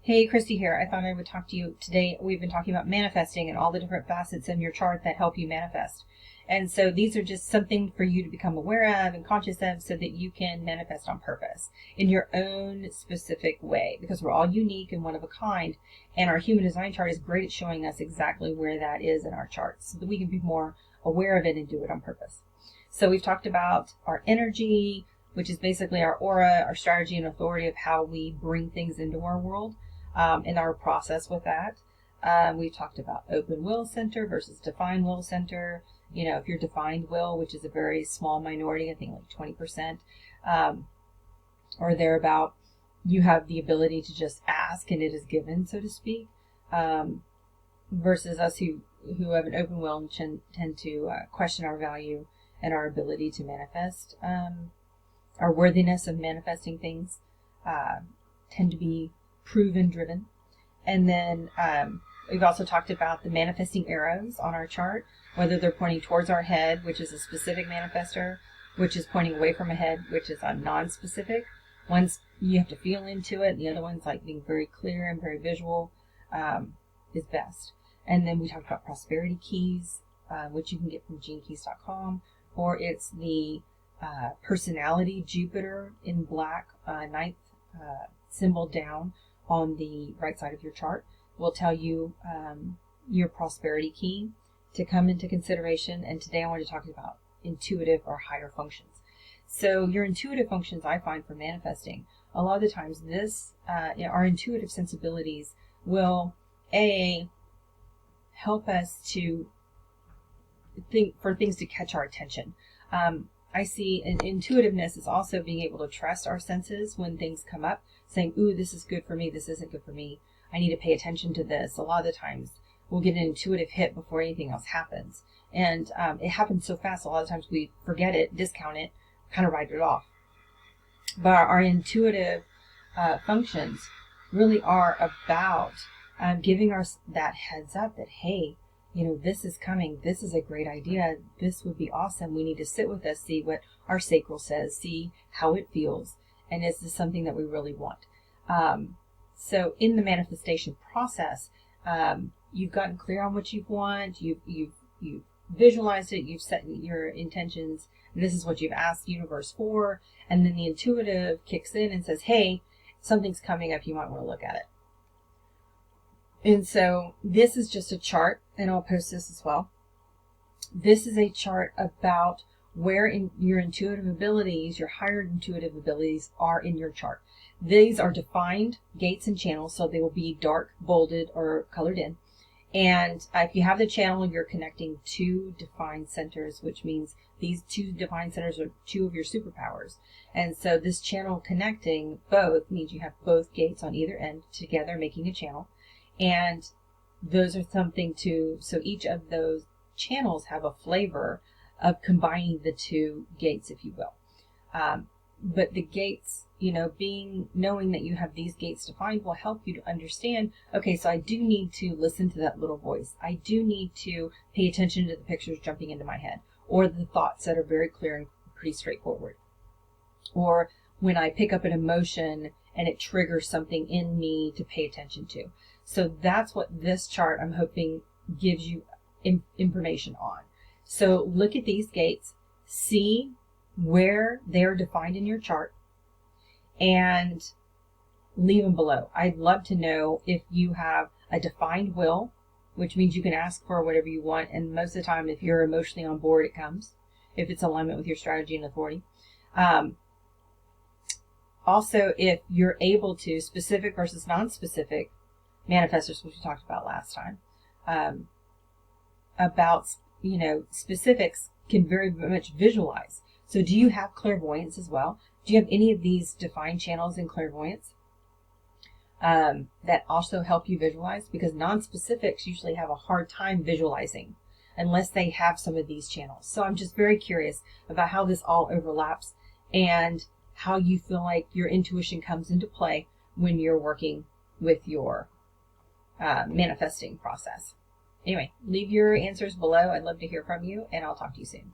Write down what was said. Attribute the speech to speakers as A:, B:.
A: Hey, Christy here. I thought I would talk to you today. We've been talking about manifesting and all the different facets in your chart that help you manifest. And so these are just something for you to become aware of and conscious of so that you can manifest on purpose in your own specific way, because we're all unique and one of a kind. And our human design chart is great at showing us exactly where that is in our charts so that we can be more aware of it and do it on purpose. So we've talked about our energy, which is basically our aura, our strategy and authority of how we bring things into our world. In our process with that. We've talked about open will center versus defined will center. You know, if you're defined will, which is a very small minority, I think like 20% or thereabout, you have the ability to just ask and it is given, so to speak, versus us who have an open will and tend to question our value and our ability to manifest, our worthiness of manifesting things, tend to be proven driven. And then we've also talked about the manifesting arrows on our chart, whether they're pointing towards our head, which is a specific manifester, which is pointing away from a head, which is a non-specific. One's you have to feel into it, and the other one's like being very clear and very visual is best. And then we talked about prosperity keys, which you can get from genekeys.com, or it's the personality Jupiter in black, ninth symbol down on the right side of your chart will tell you your prosperity key to come into consideration. And today I want to talk about intuitive or higher functions. So your intuitive functions, I find, for manifesting, a lot of the times our intuitive sensibilities will help us to think for things to catch our attention. I see intuitiveness is also being able to trust our senses when things come up, saying, ooh, this is good for me, this isn't good for me, I need to pay attention to this. A lot of the times we'll get an intuitive hit before anything else happens. And it happens so fast, a lot of times we forget it, discount it, kind of write it off. But our intuitive functions really are about giving us that heads up that, hey, you know, this is coming. This is a great idea. This would be awesome. We need to sit with this, see what our sacral says, see how it feels, and is this something that we really want? So in the manifestation process, you've gotten clear on what you want. You've visualized it. You've set your intentions. And this is what you've asked the universe for. And then the intuitive kicks in and says, hey, something's coming up. You might want to look at it. And so this is just a chart, and I'll post this as well. This is a chart about where in your intuitive abilities, your higher intuitive abilities are in your chart. These are defined gates and channels, so they will be dark, bolded, or colored in. And if you have the channel, you're connecting two defined centers, which means these two defined centers are two of your superpowers. And so this channel connecting both means you have both gates on either end together, making a channel. And those are something so each of those channels have a flavor of combining the two gates, if you will. But the gates, knowing that you have these gates defined will help you to understand, okay, so I do need to listen to that little voice. I do need to pay attention to the pictures jumping into my head, or the thoughts that are very clear and pretty straightforward. Or when I pick up an emotion and it triggers something in me to pay attention to. So that's what this chart, I'm hoping, gives you information on. So look at these gates, see where they're defined in your chart, and leave them below. I'd love to know if you have a defined will, which means you can ask for whatever you want, and most of the time, if you're emotionally on board, it comes, if it's alignment with your strategy and authority. Also, if you're able to, specific versus non-specific manifestors, which we talked about last time, about, specifics can very much visualize. So do you have clairvoyance as well? Do you have any of these defined channels in clairvoyance that also help you visualize? Because non-specifics usually have a hard time visualizing unless they have some of these channels. So I'm just very curious about how this all overlaps and how you feel like your intuition comes into play when you're working with your manifesting process. Anyway, leave your answers below. I'd love to hear from you, and I'll talk to you soon.